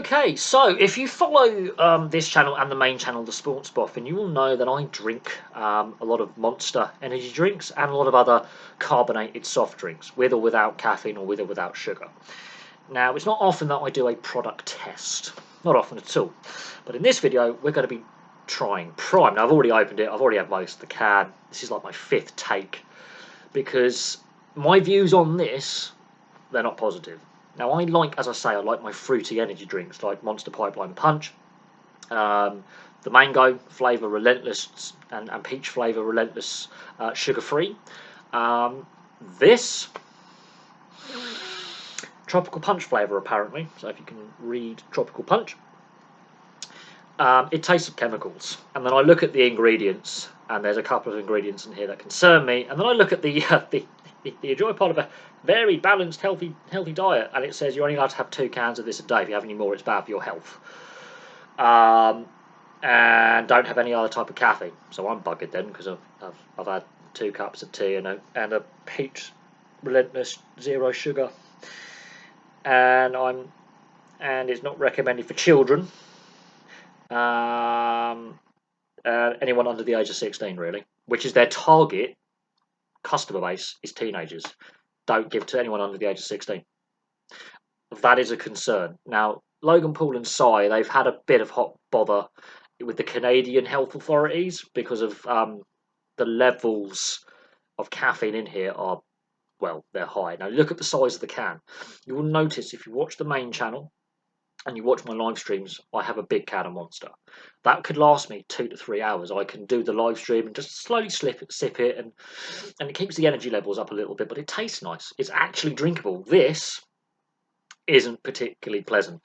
Okay, so if you follow this channel and the main channel, the Sports Buff, and you will know that I drink a lot of Monster energy drinks and a lot of other carbonated soft drinks, with or without caffeine or with or without sugar. Now, it's not often that I do a product test, not often at all, but in this video we're going to be trying Prime. Now, I've already opened it, I've already had most of the can. This is like my 5th take, because my views on this, they're not positive. Now, I like, as I say, I like my fruity energy drinks like Monster Pipeline Punch, the mango flavour Relentless and peach flavour Relentless sugar-free. This Tropical Punch flavour, apparently, so if you can read Tropical Punch, it tastes of chemicals. And then I look at the ingredients, and there's a couple of ingredients in here that concern me, and then I look at the enjoy part of a very balanced, healthy diet, and it says you're only allowed to have 2 cans of this a day. If you have any more, it's bad for your health. And don't have any other type of caffeine. So I'm buggered then, because I've had 2 cups of tea and a peach Relentless 0 sugar, and it's not recommended for children. Anyone under the age of 16, really, which is their target customer base, is teenagers. Don't give to anyone under the age of 16. That is a concern. Now, Logan Paul and Cy, they've had a bit of hot bother with the Canadian health authorities because of the levels of caffeine in here are, well, they're high. Now, look at the size of the can. You will notice if you watch the main channel and you watch my live streams, I have a big can of Monster. That could last me 2 to 3 hours. I can do the live stream and just slowly sip it, and it keeps the energy levels up a little bit, but it tastes nice. It's actually drinkable. This isn't particularly pleasant.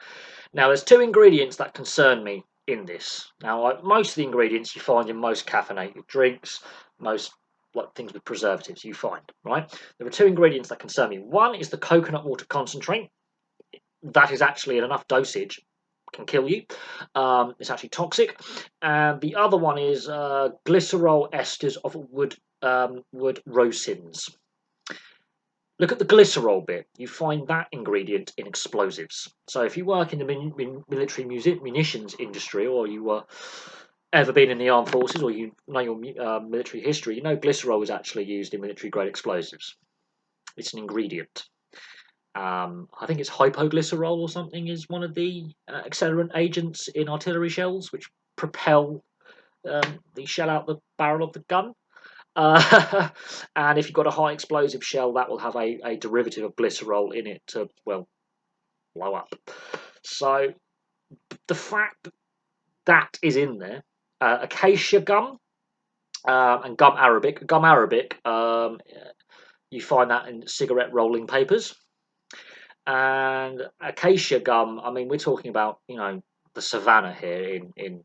Now, there's 2 ingredients that concern me in this. Now, most of the ingredients you find in most caffeinated drinks, most like things with preservatives you find, right? There are 2 ingredients that concern me. One is the coconut water concentrate. That is actually in enough dosage, can kill you. It's actually toxic. And the other one is glycerol esters of wood rosins. Look at the glycerol bit. You find that ingredient in explosives. So if you work in the military munitions industry, or you were ever been in the armed forces, or you know your military history, you know glycerol is actually used in military grade explosives. It's an ingredient. I think it's hypoglycerol or something is one of the accelerant agents in artillery shells, which propel the shell out the barrel of the gun. And if you've got a high explosive shell, that will have a derivative of glycerol in it to, well, blow up. So the fact that is in there, acacia gum and gum arabic. Gum arabic, you find that in cigarette rolling papers. And acacia gum, I mean, we're talking about, the savannah here in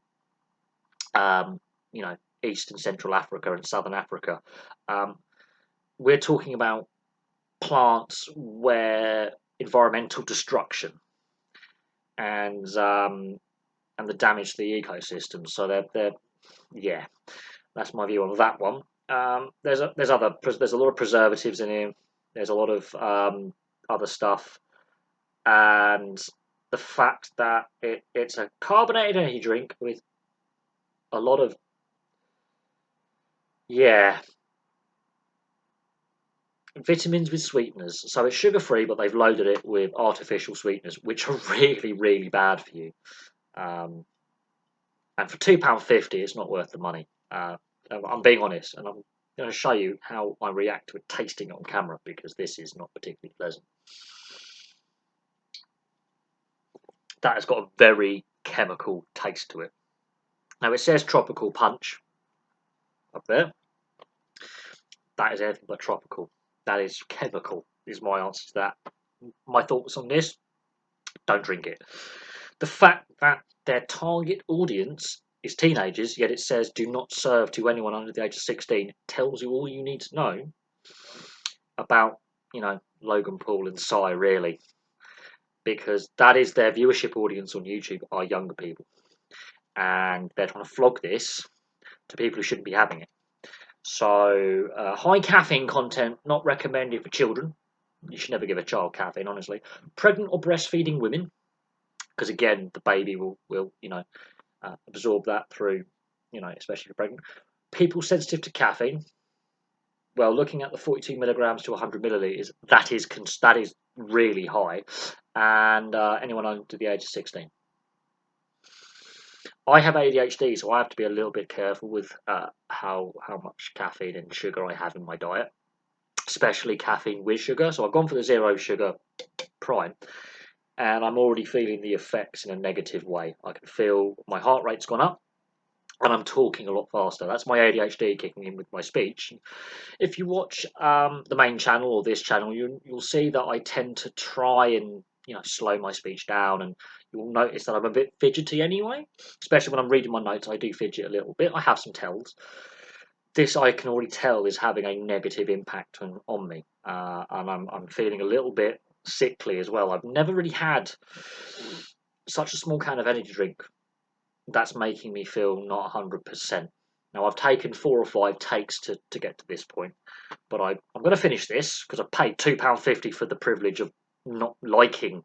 East and Central Africa and Southern Africa. We're talking about plants where environmental destruction and the damage to the ecosystem. So they're yeah, that's my view on that one. There's a lot of preservatives in here. There's a lot of other stuff. And the fact that it's a carbonated energy drink with a lot of, vitamins with sweeteners. So it's sugar-free, but they've loaded it with artificial sweeteners, which are really, really bad for you. And for £2.50, it's not worth the money. I'm being honest, and I'm going to show you how I react to it tasting it on camera, because this is not particularly pleasant. That has got a very chemical taste to it. Now, it says Tropical Punch up there. That is anything but tropical. That is chemical, is my answer to that. My thoughts on this: don't drink it. The fact that their target audience is teenagers, yet it says do not serve to anyone under the age of 16, tells you all you need to know about, Logan Paul and Cy, really. Because that is their viewership audience on YouTube, are younger people. And they're trying to flog this to people who shouldn't be having it. So, high caffeine content, not recommended for children. You should never give a child caffeine, honestly. Pregnant or breastfeeding women, because again, the baby will absorb that through, especially if you're pregnant. People sensitive to caffeine, well, looking at the 42 milligrams to 100 milliliters, that is really high, and anyone under the age of 16. I have ADHD, so I have to be a little bit careful with how much caffeine and sugar I have in my diet, especially caffeine with sugar. So I've gone for the zero sugar prime, and I'm already feeling the effects in a negative way. I can feel my heart rate's gone up, and I'm talking a lot faster. That's my ADHD kicking in with my speech. If you watch the main channel or this channel, you'll see that I tend to try and slow my speech down, and you'll notice that I'm a bit fidgety anyway. Especially when I'm reading my notes, I do fidget a little bit. I have some tells. This I can already tell is having a negative impact on me, and I'm feeling a little bit sickly as well. I've never really had such a small can of energy drink that's making me feel not 100%. Now, I've taken 4 or 5 takes to get to this point, but I'm going to finish this because I've paid £2.50 for the privilege of not liking.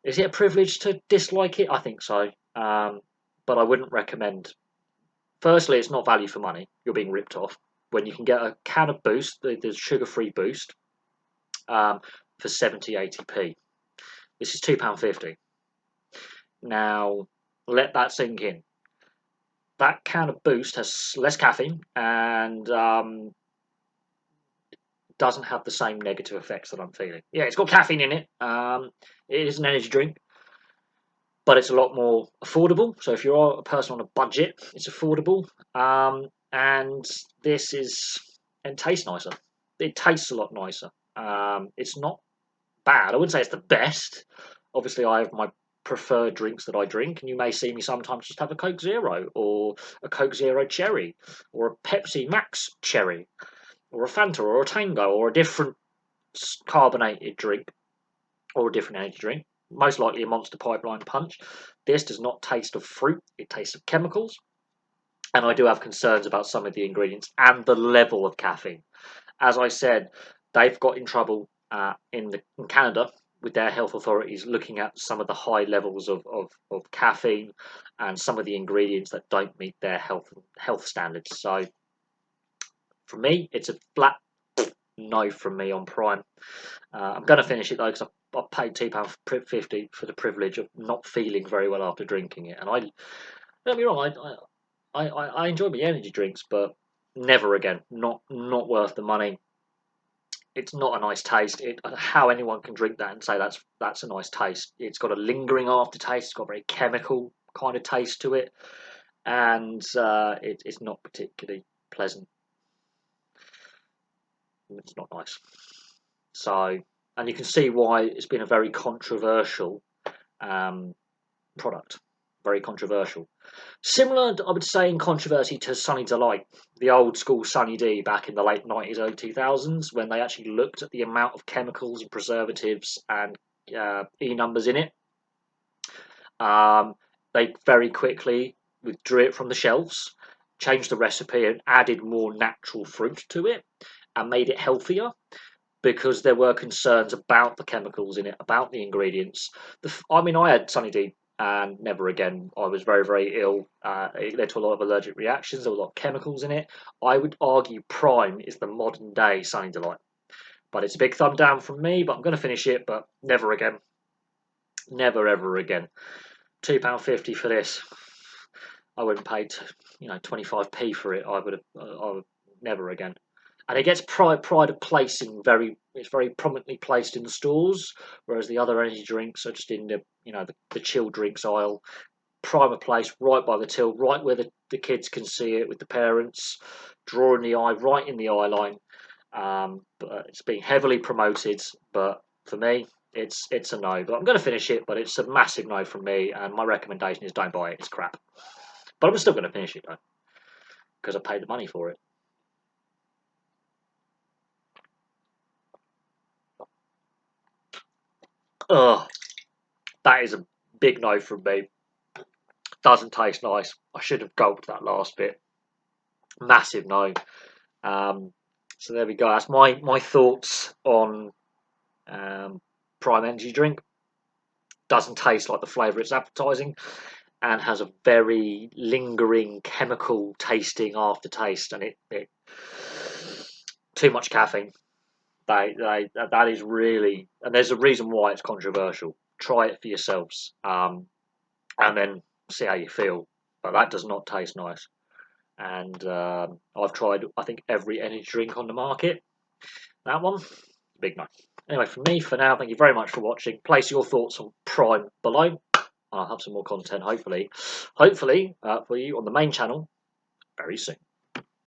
Is it a privilege to dislike it? I think so, but I wouldn't recommend. Firstly, it's not value for money. You're being ripped off when you can get a can of Boost, the sugar-free Boost, for 70-80p. This is £2.50. Now, let that sink in. That can of Boost has less caffeine and doesn't have the same negative effects that I'm feeling. Yeah, it's got caffeine in it. It is an energy drink, but it's a lot more affordable. So if you're a person on a budget, it's affordable. And this tastes nicer. It tastes a lot nicer. It's not bad. I wouldn't say it's the best. Obviously, I have my preferred drinks that I drink, and you may see me sometimes just have a Coke Zero or a Coke Zero Cherry or a Pepsi Max Cherry or a Fanta or a Tango or a different carbonated drink or a different energy drink, most likely a Monster Pipeline Punch. This does not taste of fruit, it tastes of chemicals, and I do have concerns about some of the ingredients and the level of caffeine. As I said, they've got in trouble in Canada with their health authorities looking at some of the high levels of caffeine and some of the ingredients that don't meet their health standards. So for me, it's a flat no from me on Prime. I'm going to finish it though because I paid £2.50 for the privilege of not feeling very well after drinking it. And don't get me wrong, I enjoy my energy drinks, but never again. Not worth the money. It's not a nice taste. How anyone can drink that and say that's a nice taste? It's got a lingering aftertaste. It's got a very chemical kind of taste to it, and it's not particularly pleasant. It's not nice. So, and you can see why it's been a very controversial product. Very controversial. Similar, I would say, in controversy to Sunny Delight, the old school Sunny D back in the late 90s, early 2000s, when they actually looked at the amount of chemicals and preservatives and E numbers in it. They very quickly withdrew it from the shelves, changed the recipe and added more natural fruit to it and made it healthier because there were concerns about the chemicals in it, about the ingredients. I had Sunny D and never again. I was very, very ill. It led to a lot of allergic reactions. There were a lot of chemicals in it. I would argue Prime is the modern day Sunny Delight. But it's a big thumb down from me, but I'm going to finish it, but never again. Never, ever again. £2.50 for this. I wouldn't pay 25p for it. I would never again. And it gets pride of placing it's very prominently placed in the stores, whereas the other energy drinks are just in the chilled drinks aisle. Prime a place right by the till, right where the kids can see it with the parents, drawing the eye right in the eye line. But it's being heavily promoted, but for me, it's a no. But I'm going to finish it, but it's a massive no from me, and my recommendation is don't buy it. It's crap. But I'm still going to finish it though, because I paid the money for it. Ugh, that is a big no from me. Doesn't taste nice. I should have gulped that last bit. Massive no. So there we go. That's my thoughts on Prime Energy drink. doesn't taste like the flavour it's advertising, and has a very lingering chemical tasting aftertaste, and it too much caffeine. That is really, and there's a reason why it's controversial. Try it for yourselves, and then see how you feel. But that does not taste nice. And I've tried, I think, every energy drink on the market. That one, big no. Anyway, from me for now, thank you very much for watching. Place your thoughts on Prime below. I'll have some more content, hopefully for you on the main channel very soon.